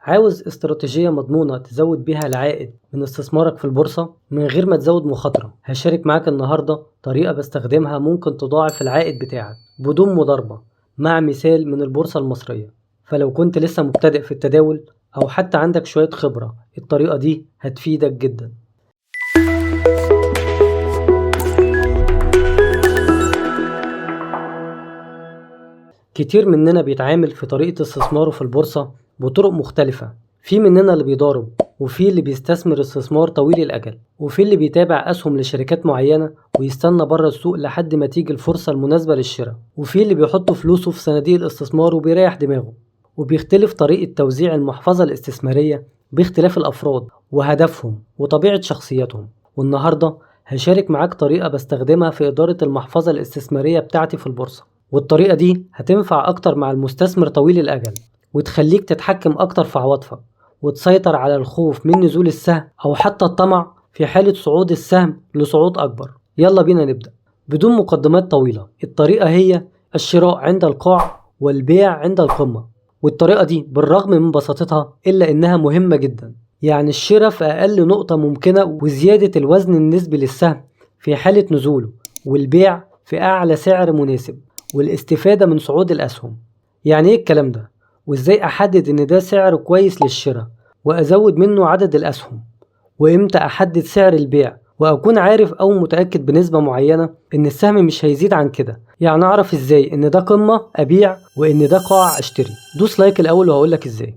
عاوز استراتيجية مضمونة تزود بيها العائد من استثمارك في البورصة من غير ما تزود مخاطرة. هشارك معاك النهاردة طريقة بستخدمها ممكن تضاعف العائد بتاعك بدون مضاربة، مع مثال من البورصة المصرية. فلو كنت لسه مبتدئ في التداول أو حتى عندك شوية خبرة، الطريقة دي هتفيدك جدا. كتير مننا بيتعامل في طريقة استثماره في البورصة بطرق مختلفة. في مننا اللي بيضارب، وفي اللي بيستثمر استثمار طويل الأجل، وفي اللي بيتابع أسهم لشركات معينة ويستنى بره السوق لحد ما تيجي الفرصة المناسبة للشراء، وفي اللي بيحط فلوسه في صناديق الاستثمار وبيريح دماغه. وبيختلف طريقة توزيع المحفظة الاستثمارية باختلاف الأفراد وهدفهم وطبيعة شخصياتهم. والنهاردة هشارك معاك طريقة بستخدمها في إدارة المحفظة الاستثمارية بتاعتي في البورصة، والطريقة دي هتنفع أكتر مع المستثمر طويل الأجل، وتخليك تتحكم أكتر في عواطفك وتسيطر على الخوف من نزول السهم أو حتى الطمع في حالة صعود السهم لصعود أكبر. يلا بينا نبدأ بدون مقدمات طويلة. الطريقة هي الشراء عند القاع والبيع عند القمة، والطريقة دي بالرغم من بساطتها إلا إنها مهمة جدا. يعني الشراء في أقل نقطة ممكنة وزيادة الوزن النسبي للسهم في حالة نزوله، والبيع في أعلى سعر مناسب والاستفادة من صعود الأسهم. يعني إيه الكلام ده؟ وإزاي أحدد إن ده سعر كويس للشراء وأزود منه عدد الأسهم؟ وإمتى أحدد سعر البيع وأكون عارف أو متأكد بنسبة معينة إن السهم مش هيزيد عن كده؟ يعني أعرف إزاي إن ده قمة أبيع وإن ده قاع أشتري؟ دوس لايك الأول وهقولك إزاي.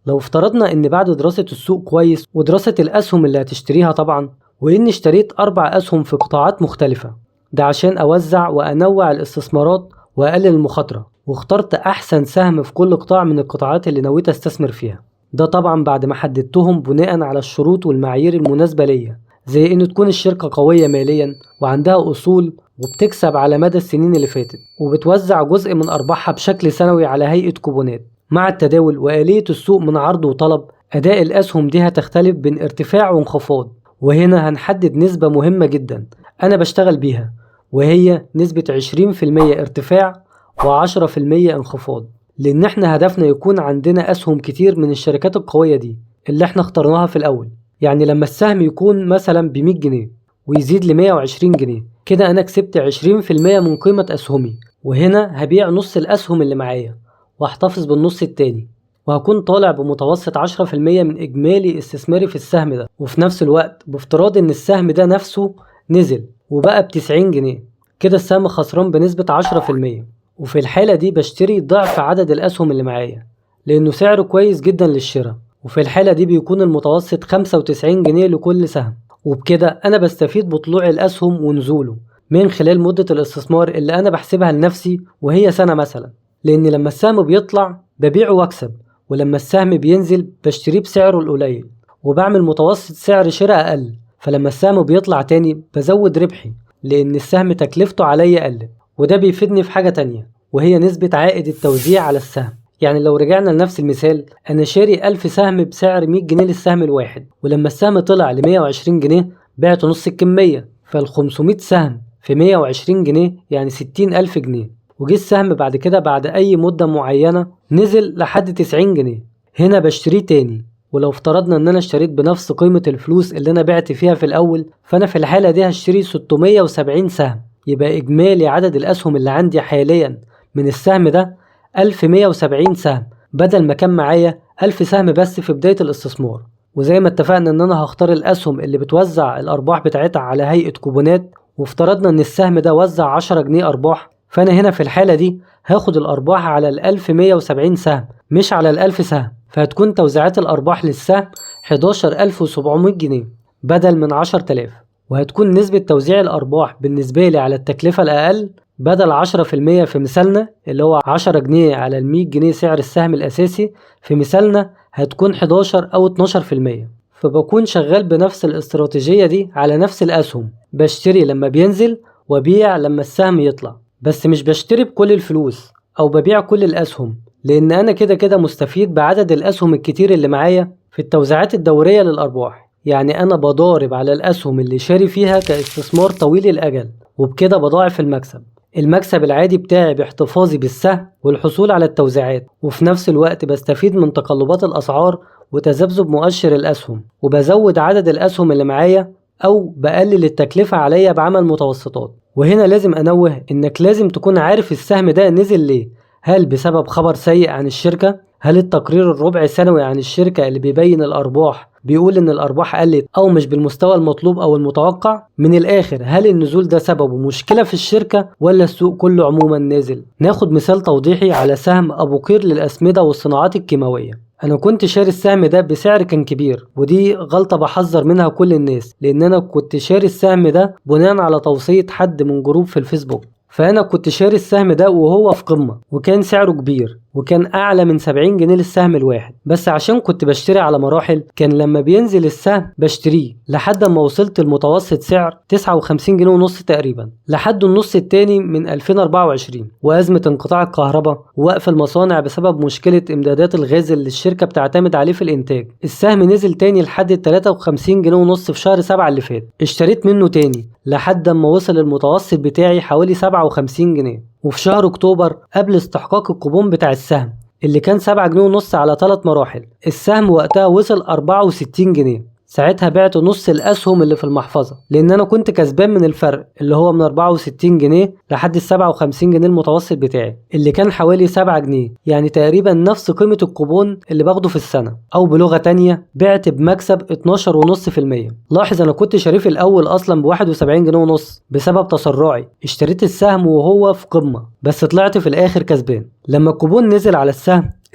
لو افترضنا إن بعد دراسة السوق كويس ودراسة الأسهم اللي هتشتريها طبعا، وإني اشتريت 4 أسهم في قطاعات مختلفة، ده عشان أوزع وأنوع الاستثمارات وأقلل المخاطرة، واخترت أحسن سهم في كل قطاع من القطاعات اللي نويت أستثمر فيها. ده طبعا بعد ما حددتهم بناء على الشروط والمعايير المناسبة ليا، زي إن تكون الشركة قوية ماليا وعندها أصول وبتكسب على مدى السنين اللي فاتت، وبتوزع جزء من أرباحها بشكل سنوي على هيئة كوبونات. مع التداول وآلية السوق من عرض وطلب، أداء الأسهم دي هتختلف بين ارتفاع وانخفاض. وهنا هنحدد نسبة مهمة جدا أنا بشتغل بيها، وهي نسبة 20% ارتفاع و10% انخفاض، لأن احنا هدفنا يكون عندنا أسهم كتير من الشركات القوية دي اللي احنا اخترناها في الأول. يعني لما السهم يكون مثلا ب100 جنيه ويزيد ل120 جنيه، كده أنا كسبت 20% من قيمة أسهمي، وهنا هبيع نص الأسهم اللي معايا واحتفظ بالنص التاني، وهكون طالع بمتوسط 10% من إجمالي استثماري في السهم ده. وفي نفس الوقت بافتراض إن السهم ده نفسه نزل وبقى ب90 جنيه، كده السهم خسران بنسبة 10%. وفي الحالة دي بشتري ضعف عدد الأسهم اللي معايا، لأنه سعره كويس جدا للشراء، وفي الحالة دي بيكون المتوسط 95 جنيه لكل سهم. وبكده أنا بستفيد بطلوع الأسهم ونزوله من خلال مدة الاستثمار اللي أنا بحسبها لنفسي، وهي سنة مثلا. لأن لما السهم بيطلع ببيعه واكسب، ولما السهم بينزل بشتريه بسعره القليل وبعمل متوسط سعر شراء أقل. فلما السهم بيطلع تاني بزود ربحي، لأن السهم تكلفته عليا قلت. وده بيفيدني في حاجة تانية، وهي نسبة عائد التوزيع على السهم. يعني لو رجعنا لنفس المثال، أنا شاري 1000 سهم بسعر 100 جنيه للسهم الواحد، ولما السهم طلع ل120 جنيه بعت نص الكمية، فال500 سهم في 120 جنيه يعني 60,000 جنيه. وجه السهم بعد كده بعد أي مدة معينة نزل لحد 90 جنيه، هنا بشتريه تاني. ولو افترضنا ان انا اشتريت بنفس قيمة الفلوس اللي انا بعت فيها في الاول، فانا في الحالة دي هشتري 670 سهم. يبقى اجمالي عدد الاسهم اللي عندي حاليا من السهم ده 1170 سهم، بدل ما كان معايا 1000 سهم بس في بداية الاستثمار. وزي ما اتفقنا ان انا هختار الاسهم اللي بتوزع الارباح بتاعتها على هيئة كوبونات، وافترضنا ان السهم ده وزع 10 جنيه ارباح، فانا هنا في الحالة دي هاخد الارباح على 1170 سهم مش على 1000 سهم، فهتكون توزيعات الأرباح للسهم 11700 جنيه بدل من 10000. وهتكون نسبة توزيع الأرباح بالنسبة لي على التكلفة الأقل بدل 10% في مثالنا اللي هو 10 جنيه على 100 جنيه سعر السهم الأساسي، في مثالنا هتكون 11 أو 12%. فبكون شغال بنفس الاستراتيجية دي على نفس الأسهم، بشتري لما بينزل وبيع لما السهم يطلع، بس مش بشتري بكل الفلوس أو ببيع كل الأسهم، لأن أنا كده مستفيد بعدد الأسهم الكتير اللي معايا في التوزيعات الدورية للأرباح. يعني أنا بضارب على الأسهم اللي شاري فيها كاستثمار طويل الأجل، وبكده بضاعف المكسب. المكسب العادي بتاعي باحتفاظي بالسهم والحصول على التوزيعات، وفي نفس الوقت بستفيد من تقلبات الأسعار وتذبذب مؤشر الأسهم، وبزود عدد الأسهم اللي معايا أو بقلل التكلفة عليا بعمل متوسطات. وهنا لازم أنوه إنك لازم تكون عارف السهم ده نزل ليه. هل بسبب خبر سيء عن الشركة؟ هل التقرير الربع سنوي عن الشركة اللي بيبين الأرباح بيقول إن الأرباح قلت أو مش بالمستوى المطلوب أو المتوقع؟ من الآخر، هل النزول ده سببه مشكلة في الشركة ولا السوق كله عموما نازل؟ ناخد مثال توضيحي على سهم أبو قير للأسمدة والصناعات الكيماوية. أنا كنت شاري السهم ده بسعر كان كبير، ودي غلطة بحذر منها كل الناس، لأن أنا كنت شاري السهم ده بناء على توصية حد من جروب في الفيسبوك. فأنا كنت شاري السهم ده وهو في قمة، وكان سعره كبير، وكان أعلى من 70 جنيه للسهم الواحد. بس عشان كنت بشتري على مراحل، كان لما بينزل السهم بشتريه لحد ما وصلت المتوسط سعر 59 جنيه ونص تقريبا، لحد النص التاني من 2024 وأزمة انقطاع الكهرباء ووقف المصانع بسبب مشكلة إمدادات الغاز اللي الشركة بتعتمد عليه في الإنتاج. السهم نزل تاني لحد 53 جنيه ونص في شهر 7 اللي فات. اشتريت منه تاني لحد ما وصل المتوسط بتاعي حوالي 57 جنيه. وفي شهر أكتوبر قبل استحقاق الكوبون بتاع السهم اللي كان 7 جنيه ونص على 3 مراحل، السهم وقتها وصل 64 جنيه. ساعتها بعت نص الأسهم اللي في المحفظة، لأن أنا كنت كسبان من الفرق اللي هو من 64 جنيه لحد 57 جنيه المتوسط بتاعي اللي كان حوالي 7 جنيه، يعني تقريبا نفس قيمة الكوبون اللي باخده في السنة، أو بلغة تانية بعت بمكسب 12.5%. لاحظ أنا كنت شاريه في الأول أصلا ب71 جنيه ونص بسبب تسرعي، اشتريت السهم وهو في قمة، بس طلعت في الآخر كسبان. لما الكوبون نزل على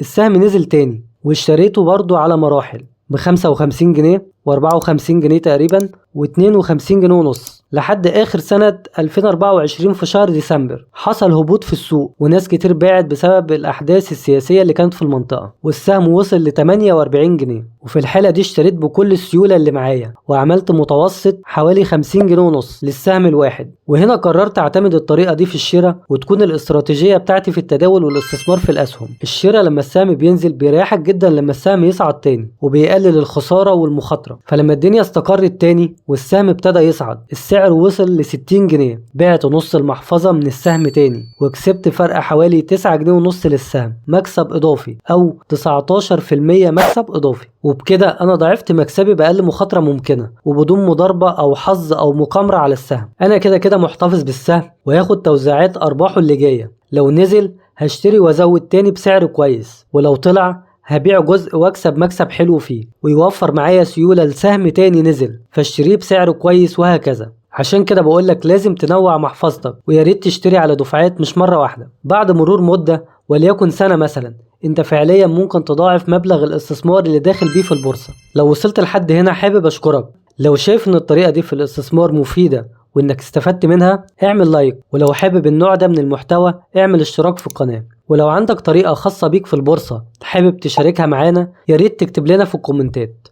السهم نزل تاني واشتريته برضو على مراحل ب55 جنيه و54 جنيه تقريبا و52 جنيه ونص لحد آخر سنة 2024 في شهر ديسمبر. حصل هبوط في السوق وناس كتير باعت بسبب الأحداث السياسية اللي كانت في المنطقة، والسهم وصل ل 48 جنيه. وفي الحالة دي اشتريت بكل السيولة اللي معايا وعملت متوسط حوالي 50 جنيه ونص للسهم الواحد. وهنا قررت اعتمد الطريقة دي في الشراء، وتكون الاستراتيجية بتاعتي في التداول والاستثمار في الأسهم. الشراء لما السهم بينزل بيريحك جدا لما السهم يصعد تاني، وبيقلل الخسارة والمخاطرة. فلما الدنيا استقرت تاني والسهم ابتدى يصعد، السعر وصل ل 60 جنيه، بعت نص المحفظة من السهم تاني وكسبت فرق حوالي 9 جنيه ونص للسهم، مكسب إضافي أو 19% مكسب إضافي. وبكده أنا ضعفت مكسبي بأقل مخاطرة ممكنة وبدون مضاربة أو حظ أو مقامرة على السهم. أنا كده محتفظ بالسهم وياخد توزيعات أرباحه اللي جاية. لو نزل هشتري وازود تاني بسعر كويس، ولو طلع هبيع جزء واكسب مكسب حلو فيه، ويوفر معايا سيولة لسهم تاني نزل فاشتريه بسعر كويس، وهكذا. عشان كده بقولك لازم تنوع محفظتك، وياريت تشتري على دفعات مش مرة واحدة. بعد مرور مدة وليكن سنة مثلا، انت فعليا ممكن تضاعف مبلغ الاستثمار اللي داخل بيه في البورصة. لو وصلت لحد هنا حابب اشكرك. لو شايف ان الطريقة دي في الاستثمار مفيدة وانك استفدت منها، اعمل لايك، ولو حابب النوع ده من المحتوى اعمل اشتراك في القناة. ولو عندك طريقة خاصة بيك في البورصة حابب تشاركها معانا، ياريت تكتب لنا في الكومنتات.